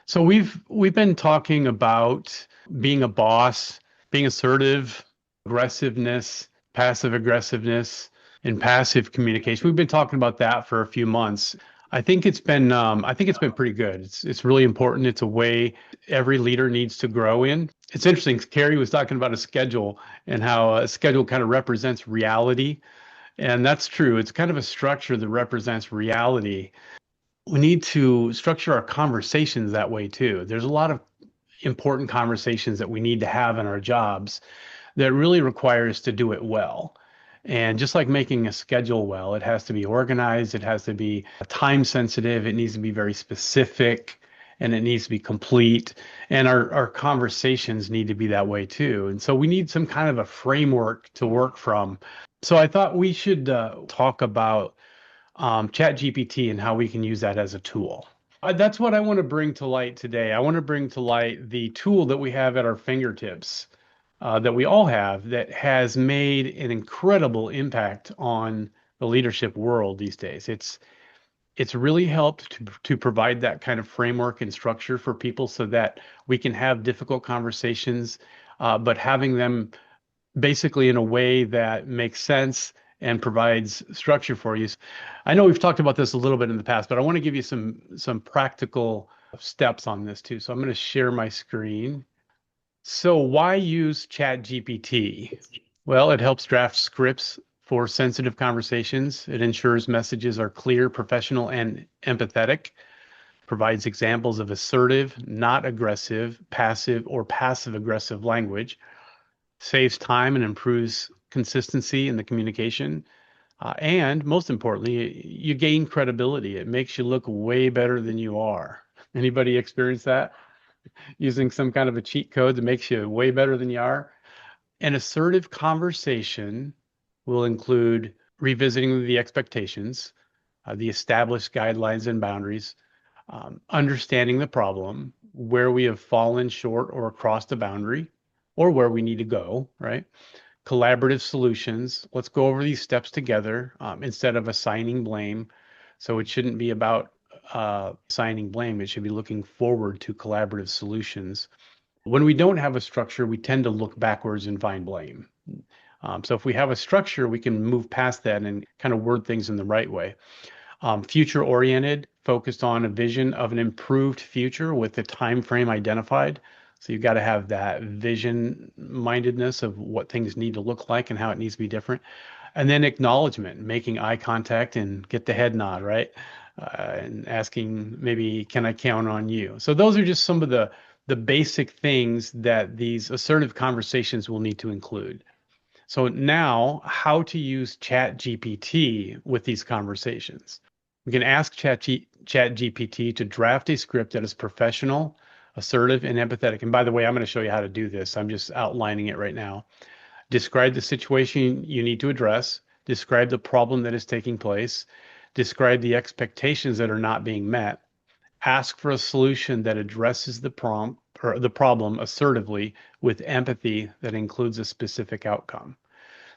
So we've been talking about being a boss, being assertive, aggressiveness, passive aggressiveness, and passive communication. We've been talking about that for a few months. I think it's been pretty good. It's really important. It's a way every leader needs to grow in. It's interesting. Carrie was talking about a schedule and how a schedule kind of represents reality, and that's true. It's kind of a structure that represents reality. We need to structure our conversations that way too. There's a lot of important conversations that we need to have in our jobs that really require us to do it well. And just like making a schedule well, it has to be organized, it has to be time sensitive, it needs to be very specific, and it needs to be complete. And our conversations need to be that way too. And so we need some kind of a framework to work from. So I thought we should talk about ChatGPT and how we can use that as a tool. That's what I want to bring to light today. I want to bring to light the tool that we have at our fingertips, that we all have, that has made an incredible impact on the leadership world these days. It's really helped to provide that kind of framework and structure for people so that we can have difficult conversations, but having them basically in a way that makes sense and provides structure for you. I know we've talked about this a little bit in the past, but I want to give you some practical steps on this too. So I'm going to share my screen. So why use ChatGPT? Well, it helps draft scripts for sensitive conversations. It ensures messages are clear, professional, and empathetic. Provides examples of assertive, not aggressive, passive, or passive aggressive language. Saves time and improves consistency in the communication. And most importantly, you gain credibility. It makes you look way better than you are. Anybody experience that? Using some kind of a cheat code that makes you way better than you are? An assertive conversation will include revisiting the expectations, the established guidelines and boundaries, understanding the problem, where we have fallen short or crossed the boundary, or where we need to go, right? Collaborative solutions. Let's go over these steps together instead of assigning blame. So it shouldn't be about assigning blame. It should be looking forward to collaborative solutions. When we don't have a structure, we tend to look backwards and find blame. So if we have a structure, we can move past that and kind of word things in the right way. Future oriented, focused on a vision of an improved future with the time frame identified. So you've got to have that vision mindedness of what things need to look like and how it needs to be different. And then acknowledgement, making eye contact and get the head nod, right? And asking maybe, can I count on you? So those are just some of the basic things that these assertive conversations will need to include. So now, how to use ChatGPT with these conversations. We can ask ChatGPT to draft a script that is professional, assertive, and empathetic. And by the way, I'm going to show you how to do this. I'm just outlining it right now. Describe the situation you need to address. Describe the problem that is taking place. Describe the expectations that are not being met. Ask for a solution that addresses the prompt or the problem assertively with empathy that includes a specific outcome.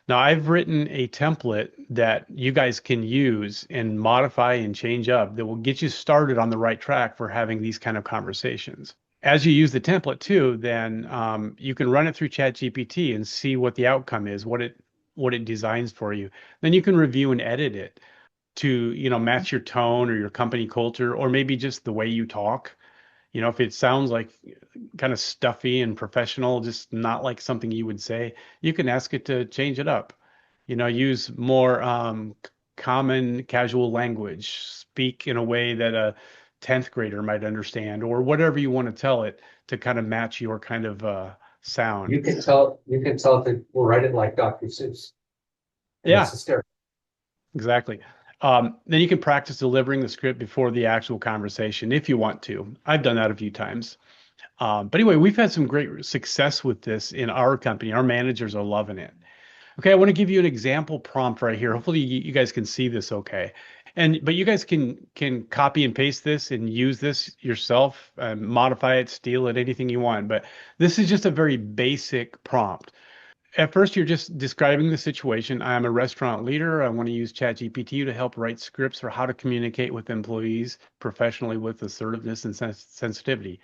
Now, I've written a template that you guys can use and modify and change up that will get you started on the right track for having these kind of conversations. As you use the template too, then you can run it through ChatGPT and see what the outcome is, what it designs for you. Then you can review and edit it to, match your tone or your company culture, or maybe just the way you talk. If it sounds like kind of stuffy and professional, just not like something you would say, you can ask it to change it up. Use more common casual language, speak in a way that a 10th grader might understand, or whatever you want to tell it to kind of match your kind of sound. You can tell to write it like Dr. Seuss, and it's Yeah, hysterical. exactly. Then you can practice delivering the script before the actual conversation if you want to. I've done that a few times. But anyway, we've had some great success with this in our company. Our managers are loving it. Okay, I want to give you an example prompt right here. Hopefully you guys can see this okay. But you guys can copy and paste this and use this yourself, modify it, steal it, anything you want. But this is just a very basic prompt. at first, you're just describing the situation. I'm a restaurant leader. I want to use ChatGPT to help write scripts for how to communicate with employees professionally with assertiveness and sensitivity.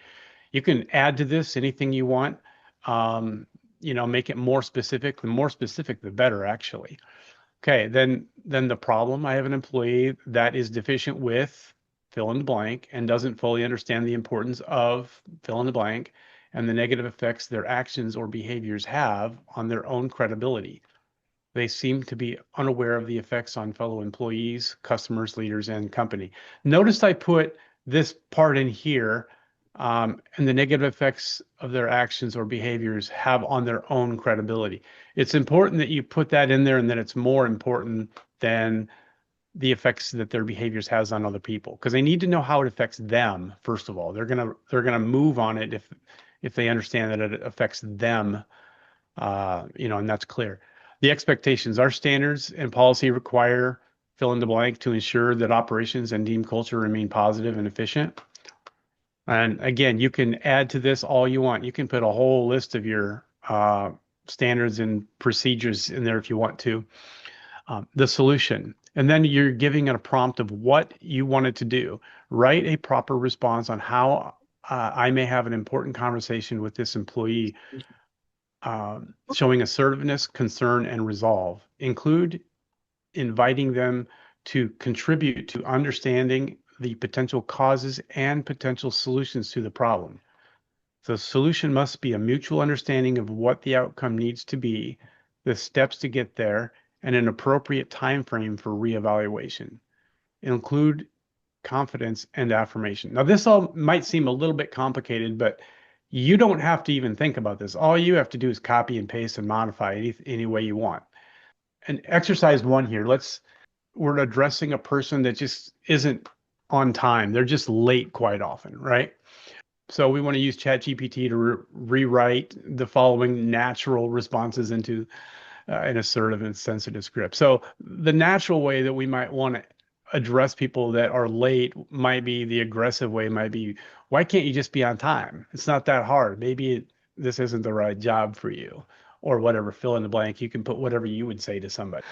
You can add to this anything you want. Um, make it more specific. The more specific, the better, actually. Okay, then the problem, I have an employee that is deficient with fill in the blank and doesn't fully understand the importance of fill in the blank and the negative effects their actions or behaviors have on their own credibility. They seem to be unaware of the effects on fellow employees, customers, leaders, and company. Notice I put this part in here, and the negative effects of their actions or behaviors have on their own credibility. It's important that you put that in there and that it's more important than the effects that their behaviors has on other people, because they need to know how it affects them. First of all, they're gonna move on it if they understand that it affects them, and that's clear. The expectations, our standards and policy require fill in the blank to ensure that operations and team culture remain positive and efficient. And again, you can add to this all you want. You can put a whole list of your standards and procedures in there if you want to. The solution. And then you're giving it a prompt of what you want it to do. Write a proper response on how I may have an important conversation with this employee, showing assertiveness, concern, and resolve. Include inviting them to contribute to understanding the potential causes and potential solutions to the problem. The solution must be a mutual understanding of what the outcome needs to be, the steps to get there, and an appropriate time frame for reevaluation. Include confidence and affirmation. Now, this all might seem a little bit complicated, but you don't have to even think about this. All you have to do is copy and paste and modify any way you want. And exercise one here, we're addressing a person that just isn't on time. They're just late quite often, right? So we want to use ChatGPT to rewrite the following natural responses into an assertive and sensitive script. So the natural way that we might want to address people that are late might be the aggressive way, might be, why can't you just be on time? It's not that hard. Maybe this isn't the right job for you, or whatever, fill in the blank. You can put whatever you would say to somebody.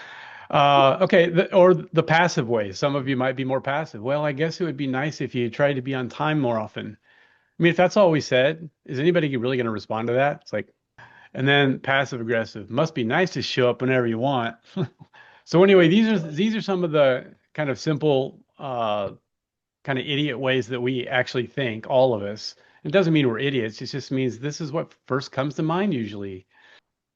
Okay, or the passive way. Some of you might be more passive. Well, I guess it would be nice if you tried to be on time more often. I mean, if that's all we said, is anybody really going to respond to that? It's like, and then passive aggressive. Must be nice to show up whenever you want. So anyway, these are some of the kind of simple, kind of idiot ways that we actually think, all of us. It doesn't mean we're idiots. It just means this is what first comes to mind usually.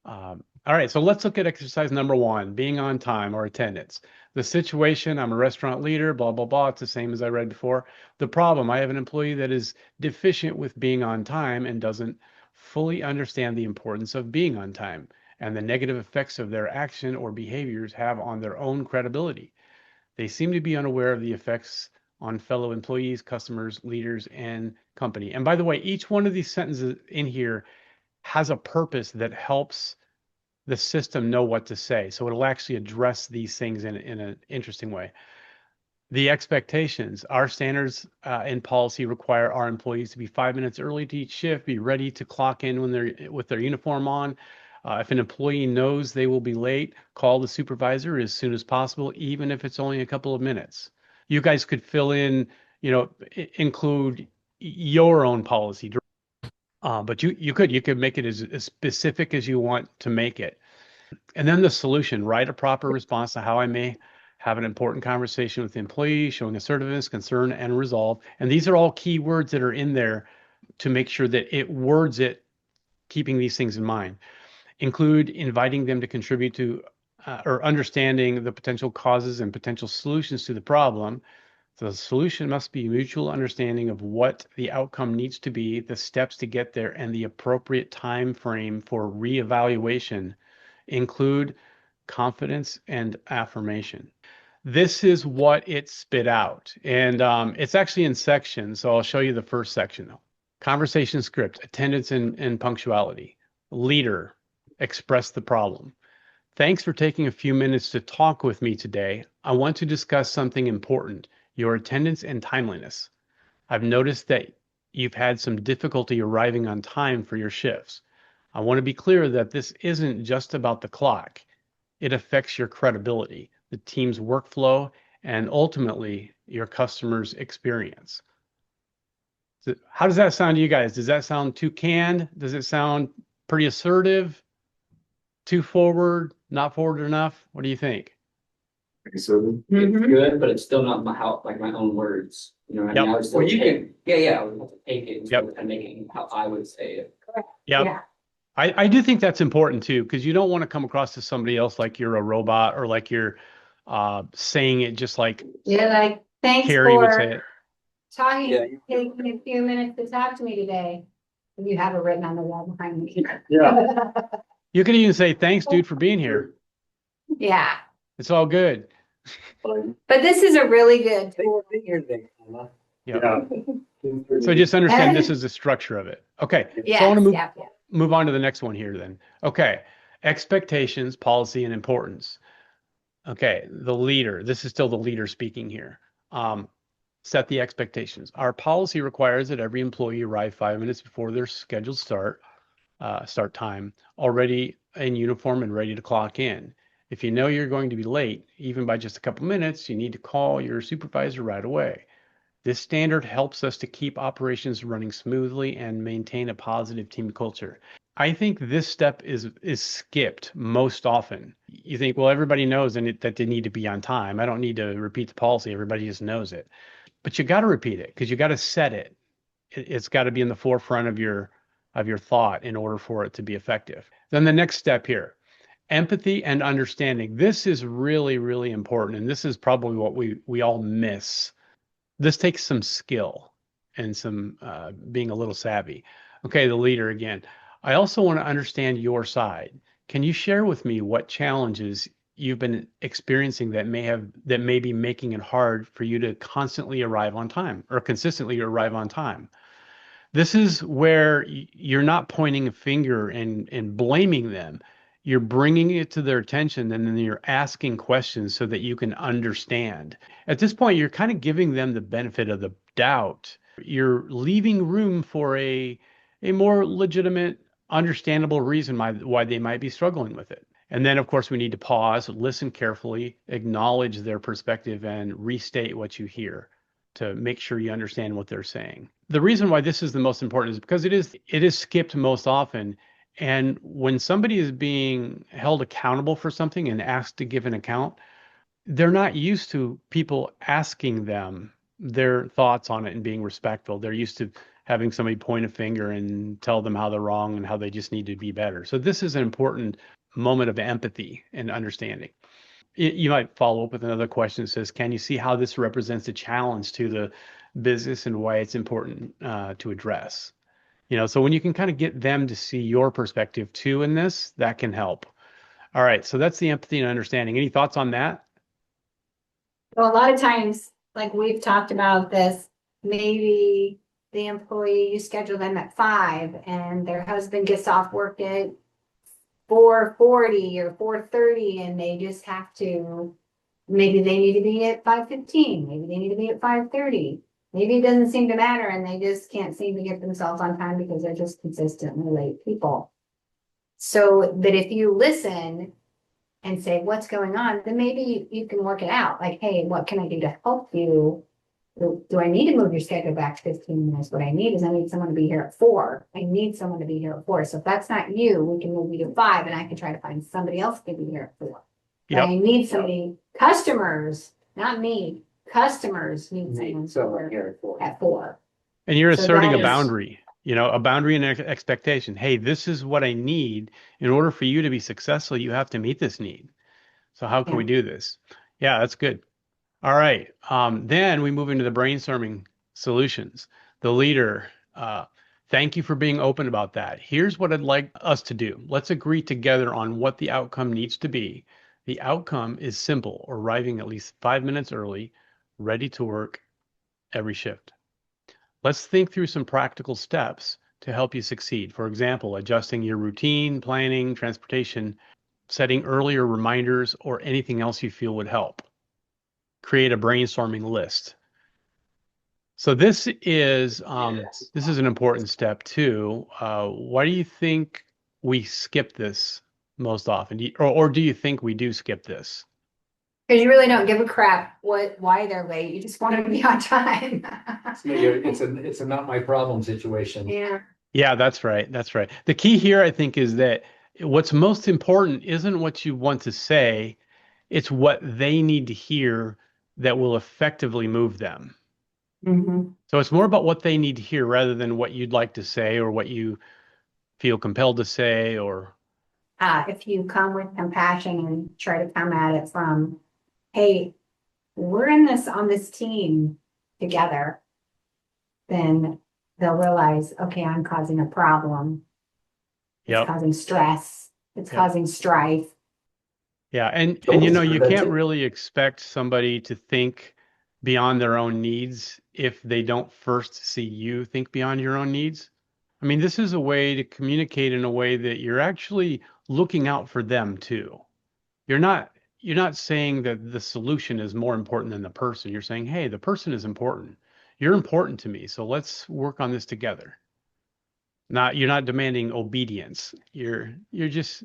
All right, so let's look at exercise number one, being on time or attendance. The situation, I'm a restaurant leader, blah, blah, blah. It's the same as I read before. The problem, I have an employee that is deficient with being on time and doesn't fully understand the importance of being on time and the negative effects of their action or behaviors have on their own credibility. They seem to be unaware of the effects on fellow employees, customers, leaders, and company. And by the way, each one of these sentences in here has a purpose that helps the system know what to say. So it'll actually address these things in an interesting way. The expectations, our standards and policy require our employees to be 5 minutes early to each shift, be ready to clock in when they're with their uniform on. If an employee knows they will be late, call the supervisor as soon as possible, even if it's only a couple of minutes. You guys could fill in, include your own policy. But you could make it as specific as you want to make it. And then the solution, write a proper response to how I may have an important conversation with the employee, showing assertiveness, concern, and resolve. And these are all key words that are in there to make sure that it words it, keeping these things in mind. Include inviting them to contribute to or understanding the potential causes and potential solutions to the problem. The solution must be mutual understanding of what the outcome needs to be, the steps to get there, and the appropriate time frame for reevaluation. Include confidence and affirmation. This is what it spit out. And it's actually in sections. So I'll show you the first section. Conversation script, attendance and punctuality. Leader, express the problem. Thanks for taking a few minutes to talk with me today. I want to discuss something important, your attendance and timeliness. I've noticed that you've had some difficulty arriving on time for your shifts. I want to be clear that this isn't just about the clock. It affects your credibility, the team's workflow, and ultimately your customer's experience. So how does that sound to you guys? Does that sound too canned? Does it sound pretty assertive? Too forward? Not forward enough? What do you think? So it's good, but it's still not my own words. You know what I mean? Yep. I would still I would have to take it and Yep. still kind of make it how I would say it. Yep. Yeah. I do think that's important too, because you don't want to come across to somebody else like you're a robot or like you're saying it just like Yeah, like, thanks Carrie would say for it. talking, Yeah. taking a few minutes to talk to me today. You have it written on the wall behind me. Yeah. You can even say, thanks, dude, for being here. Yeah, It's all good. but this is a really good tool. Yep. Yeah. So just understand this is the structure of it. Okay. So I Yes, want to yeah. move on to the next one here then. Okay. Expectations, policy, and importance. Okay. The leader. This is still the leader speaking here. Set the expectations. Our policy requires that every employee arrive 5 minutes before their scheduled start time, already in uniform and ready to clock in. If you know you're going to be late, even by just a couple minutes, you need to call your supervisor right away. This standard helps us to keep operations running smoothly and maintain a positive team culture. I think this step is skipped most often. You think, well, everybody knows that they need to be on time. I don't need to repeat the policy. Everybody just knows it. But you got to repeat it because you got to set it. It's got to be in the forefront of your thought in order for it to be effective. Then the next step here, empathy and understanding. This is really, really important. And this is probably what we all miss. This takes some skill and some being a little savvy. Okay, the leader again. I also want to understand your side. Can you share with me what challenges you've been experiencing that may be making it hard for you to constantly arrive on time or consistently arrive on time? This is where you're not pointing a finger and blaming them. You're bringing it to their attention and then you're asking questions so that you can understand. At this point, you're kind of giving them the benefit of the doubt. You're leaving room for a more legitimate, understandable reason why they might be struggling with it. And then, of course, we need to pause, listen carefully, acknowledge their perspective, and restate what you hear to make sure you understand what they're saying. The reason why this is the most important is because it is skipped most often. And when somebody is being held accountable for something and asked to give an account, they're not used to people asking them their thoughts on it and being respectful. They're used to having somebody point a finger and tell them how they're wrong and how they just need to be better. So this is an important moment of empathy and understanding. You might follow up with another question that says, can you see how this represents a challenge to the business and why it's important to address? So when you can kind of get them to see your perspective too in this, that can help. All right, so that's the empathy and understanding. Any thoughts on that? So a lot of times, like we've talked about this, maybe the employee, you schedule them at 5 and their husband gets off work at 4:40 or 4:30 and they just have to, maybe they need to be at 5:15, maybe they need to be at 5:30. Maybe it doesn't seem to matter and they just can't seem to get themselves on time because they're just consistently late people. So that if you listen and say, what's going on, then maybe you can work it out. Like, hey, what can I do to help you? Do I need to move your schedule back 15 minutes? What I need is I need someone to be here at 4. I need someone to be here at 4. So if that's not you, we can move you to 5 and I can try to find somebody else to be here at 4. Yep. I need somebody, customers, not me, customers need someone here at 4. And you're So asserting that a is- boundary, a boundary and expectation. Hey, this is what I need. In order for you to be successful, you have to meet this need. So how can we do this? Yeah, that's good. All right. Then we move into the brainstorming solutions. The leader, thank you for being open about that. Here's what I'd like us to do. Let's agree together on what the outcome needs to be. The outcome is simple, arriving at least 5 minutes early, ready to work every shift. Let's think through some practical steps to help you succeed. For example, adjusting your routine, planning, transportation, setting earlier reminders, or anything else you feel would help. Create a brainstorming list. So this is an important step too. Why do you think we skip this most often? Or do you think we do skip this? Because you really don't give a crap why they're late. You just want them to be on time. It's a not my problem situation. Yeah. Yeah, that's right. That's right. The key here, I think, is that what's most important isn't what you want to say, it's what they need to hear that will effectively move them. Mhm. So it's more about what they need to hear rather than what you'd like to say or what you feel compelled to say or If you come with compassion and try to come at it from, hey, we're in this on this team together, then they'll realize, okay, I'm causing a problem. It's Yep. causing stress. It's Yep. causing strife. Yeah, and Goals you know, you can't prevented. really expect somebody to think beyond their own needs if they don't first see you think beyond your own needs. I mean, this is a way to communicate in a way that you're actually looking out for them too. You're not saying that the solution is more important than the person. You're saying, "Hey, the person is important. You're important to me, so let's work on this together." You're not demanding obedience. You're just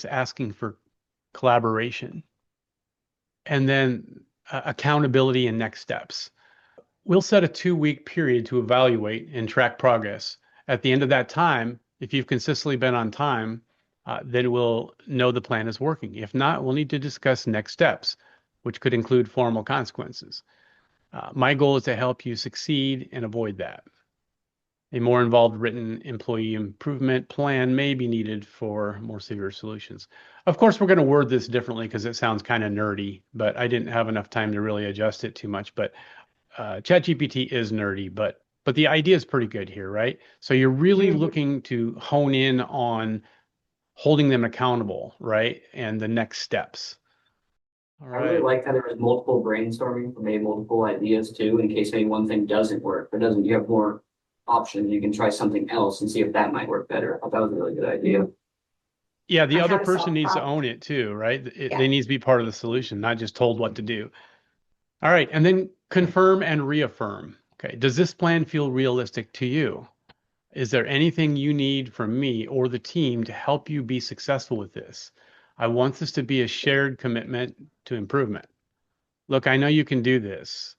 asking for collaboration. And then accountability and next steps. We'll set a 2-week period to evaluate and track progress. At the end of that time, if you've consistently been on time, then we'll know the plan is working. If not, we'll need to discuss next steps, which could include formal consequences. My goal is to help you succeed and avoid that. A more involved written employee improvement plan may be needed for more severe solutions. Of course, we're going to word this differently because it sounds kind of nerdy, but I didn't have enough time to really adjust it too much. But ChatGPT is nerdy, but the idea is pretty good here, right? So you're really looking to hone in on holding them accountable, right? And the next steps. All I really right. like how there was multiple brainstorming for maybe multiple ideas too, in case maybe one thing doesn't work, but doesn't, you have more options. You can try something else and see if that might work better. I thought that was a really good idea. Yeah, the On how other to person solve needs to problems. own it too, right? Yeah. They need to be part of the solution, not just told what to do. All right, and then confirm and reaffirm. Okay, does this plan feel realistic to you? Is there anything you need from me or the team to help you be successful with this? I want this to be a shared commitment to improvement. Look, I know you can do this.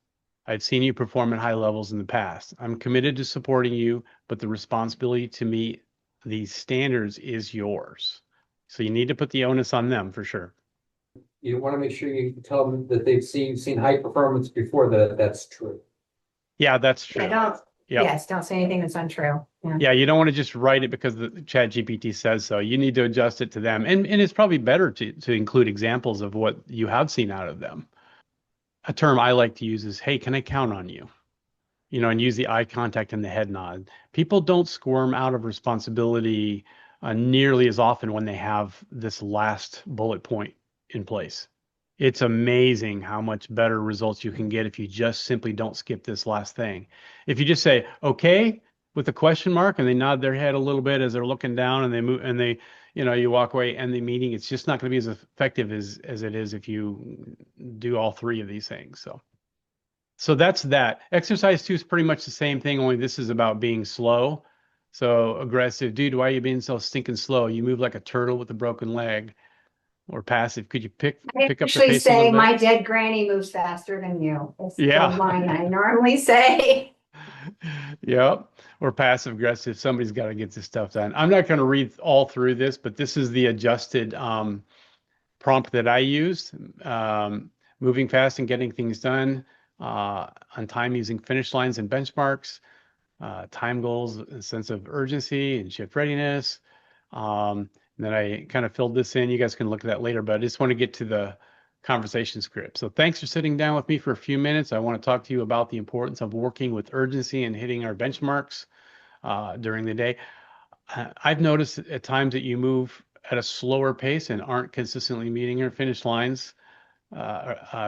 I've seen you perform at high levels in the past. I'm committed to supporting you, but the responsibility to meet these standards is yours. So you need to put the onus on them for sure. You want to make sure you tell them that they've seen high performance before that's true. Yeah, that's Yeah, true. don't, Yep. yes, don't say anything that's untrue. Yeah. Yeah, you don't want to just write it because the ChatGPT says so. You need to adjust it to them. And it's probably better to include examples of what you have seen out of them. A term I like to use is, hey, can I count on you? You know, and use the eye contact and the head nod. People don't squirm out of responsibility nearly as often when they have this last bullet point in place. It's amazing how much better results you can get if you just simply don't skip this last thing. If you just say, okay, with a question mark, and they nod their head a little bit as they're looking down and they move and they, you know, you walk away and the meeting, it's just not going to be as effective as it is if you do all three of these things. So that's that. Exercise 2 is pretty much the same thing, only this is about being slow. So aggressive, dude, why are you being so stinking slow? You move like a turtle with a broken leg. Or passive, could you pick I up the actually pace a little say bit? my dead granny moves faster than you. It's the Yeah. line I normally say. Yep. Or passive aggressive. Somebody's got to get this stuff done. I'm not going to read all through this, but this is the adjusted prompt that I used. Moving fast and getting things done on time using finish lines and benchmarks, time goals, a sense of urgency and shift readiness. And then I kind of filled this in. You guys can look at that later, but I just want to get to the conversation script. So thanks for sitting down with me for a few minutes. I want to talk to you about the importance of working with urgency and hitting our benchmarks during the day. I've noticed at times that you move at a slower pace and aren't consistently meeting your finish lines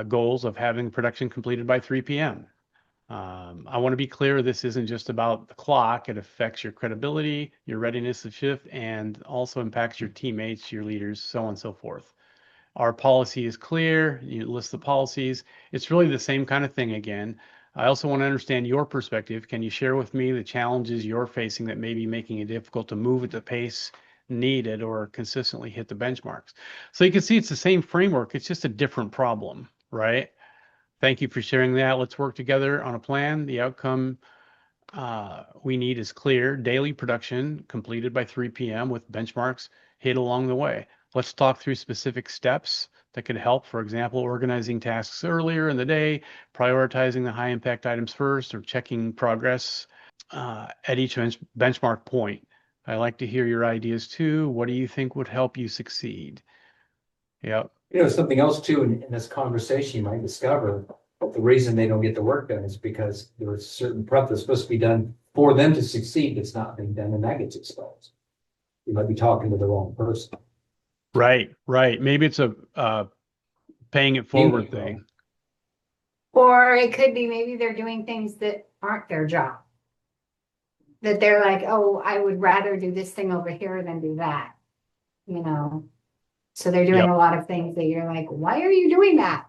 goals of having production completed by 3 p.m. I want to be clear, this isn't just about the clock. It affects your credibility, your readiness to shift, and also impacts your teammates, your leaders, so on and so forth. Our policy is clear. You list the policies. It's really the same kind of thing again. I also want to understand your perspective. Can you share with me the challenges you're facing that may be making it difficult to move at the pace needed or consistently hit the benchmarks. So you can see it's the same framework, it's just a different problem, right? Thank you for sharing that. Let's work together on a plan. The outcome we need is clear. Daily production completed by 3 p.m. with benchmarks hit along the way. Let's talk through specific steps that could help. For example, organizing tasks earlier in the day, prioritizing the high impact items first, or checking progress at each benchmark point. I like to hear your ideas too. What do you think would help you succeed? Yep. Something else too, in this conversation, you might discover the reason they don't get the work done is because there is certain prep that's supposed to be done for them to succeed that's not being done, and that gets exposed. You might be talking to the wrong person. Right, right. Maybe it's a paying it forward thing. Or it could be maybe they're doing things that aren't their job. That they're like, oh, I would rather do this thing over here than do that. So they're doing Yep. a lot of things that you're like, why are you doing that?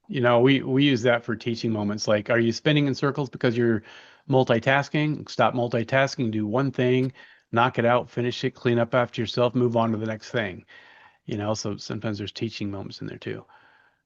We use that for teaching moments. Like, are you spinning in circles because you're multitasking? Stop multitasking, do one thing, knock it out, finish it, clean up after yourself, move on to the next thing. So sometimes there's teaching moments in there too.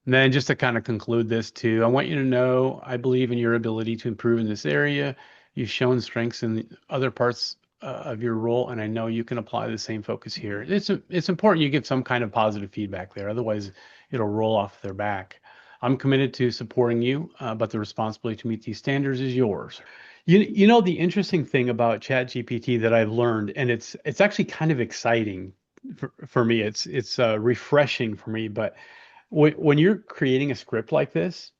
And then just to kind of conclude this too, I want you to know I believe in your ability to improve in this area. You've shown strengths in the other parts of your role, and I know you can apply the same focus here. It's important you give some kind of positive feedback there, otherwise it'll roll off their back. I'm committed to supporting you, but the responsibility to meet these standards is yours. The interesting thing about ChatGPT that I've learned, and it's actually kind of exciting for me. It's refreshing for me, but when you're creating a script like this,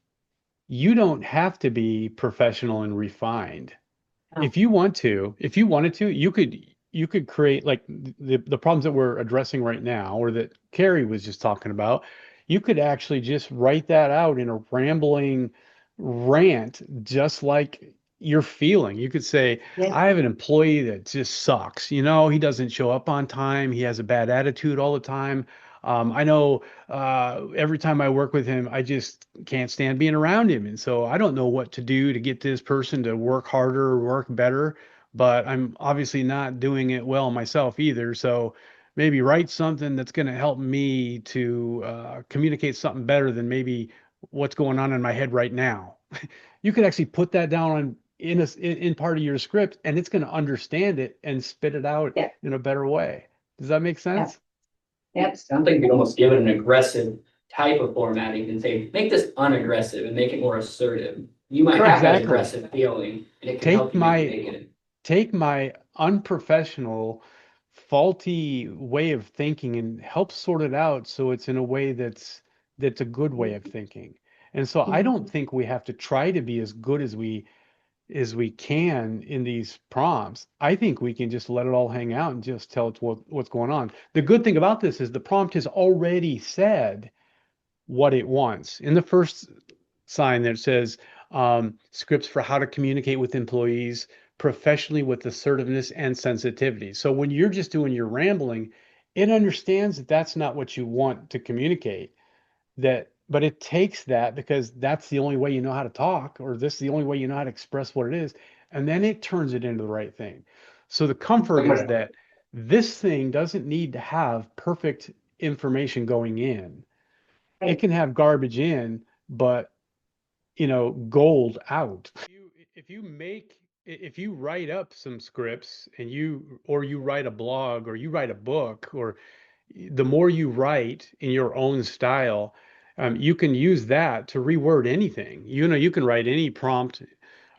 you don't have to be professional and refined. Oh. If you wanted to, you could create like the problems that we're addressing right now, or that Carrie was just talking about. You could actually just write that out in a rambling rant, just like you're feeling. You could say, Yeah. I have an employee that just sucks. He doesn't show up on time. He has a bad attitude all the time. I know every time I work with him, I just can't stand being around him. And so I don't know what to do to get this person to work harder or work better, but I'm obviously not doing it well myself either. So maybe write something that's going to help me to communicate something better than maybe what's going on in my head right now. You could actually put that down in part of your script, and it's going to understand it and spit it out in a better way. Does that make sense? Yep. Sounds like you could almost give it an aggressive type of formatting and say, make this unaggressive and make it more assertive. You might have that Exactly. aggressive feeling, and it can help you make it. Take my unprofessional, faulty way of thinking and help sort it out so it's in a way that's a good way of thinking. And so I don't think we have to try to be as good as we can in these prompts. I think we can just let it all hang out and just tell it what's going on. The good thing about this is the prompt has already said what it wants. In the first sign that says scripts for how to communicate with employees professionally with assertiveness and sensitivity. So when you're just doing your rambling, it understands that that's not what you want to communicate. But it takes that because that's the only way you know how to talk, or this is the only way you know how to express what it is, and then it turns it into the right thing. So the comfort is that this thing doesn't need to have perfect information going in. It can have garbage in, but gold out. If you write up some scripts and you write a blog or you write a book, or the more you write in your own style, you can use that to reword anything. You can write any prompt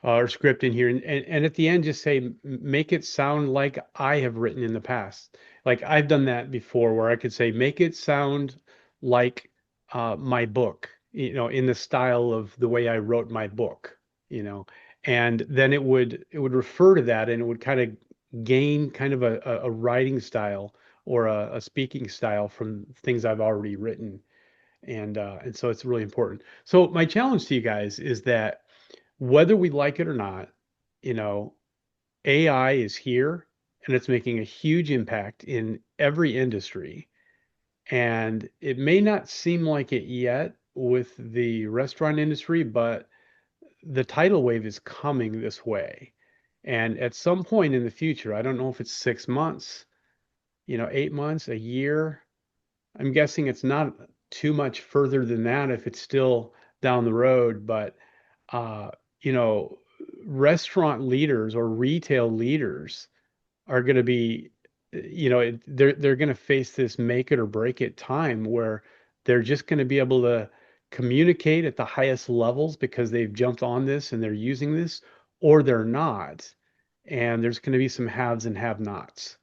or script in here, and at the end just say, make it sound like I have written in the past. Like I've done that before, where I could say, make it sound like my book, in the style of the way I wrote my book, and then it would refer to that, and it would kind of gain kind of a writing style or a speaking style from things I've already written. And so it's really important. So my challenge to you guys is that whether we like it or not, AI is here and it's making a huge impact in every industry. And it may not seem like it yet with the restaurant industry, but the tidal wave is coming this way. And at some point in the future, I don't know if it's 6 months, 8 months, a year. I'm guessing it's not too much further than that if it's still down the road, but uh, you know, restaurant leaders or retail leaders are going to be, they're going to face this make it or break it time where they're just going to be able to communicate at the highest levels because they've jumped on this and they're using this, or they're not. And there's going to be some haves and have-nots.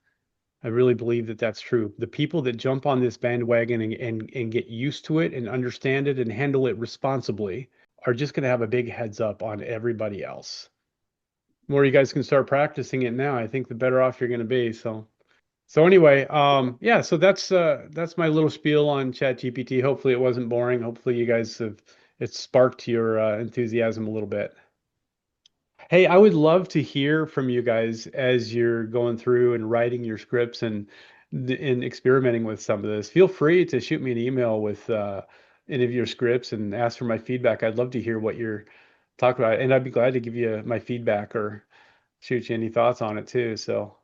I really believe that that's true. The people that jump on this bandwagon and get used to it and understand it and handle it responsibly are just going to have a big heads up on everybody else. The more you guys can start practicing it now, I think the better off you're going to be. So anyway, yeah, so that's my little spiel on ChatGPT. Hopefully it wasn't boring. Hopefully you guys have it sparked your enthusiasm a little bit. Hey, I would love to hear from you guys as you're going through and writing your scripts and experimenting with some of this. Feel free to shoot me an email with any of your scripts and ask for my feedback. I'd love to hear what you're talking about, and I'd be glad to give you my feedback or shoot you any thoughts on it too. So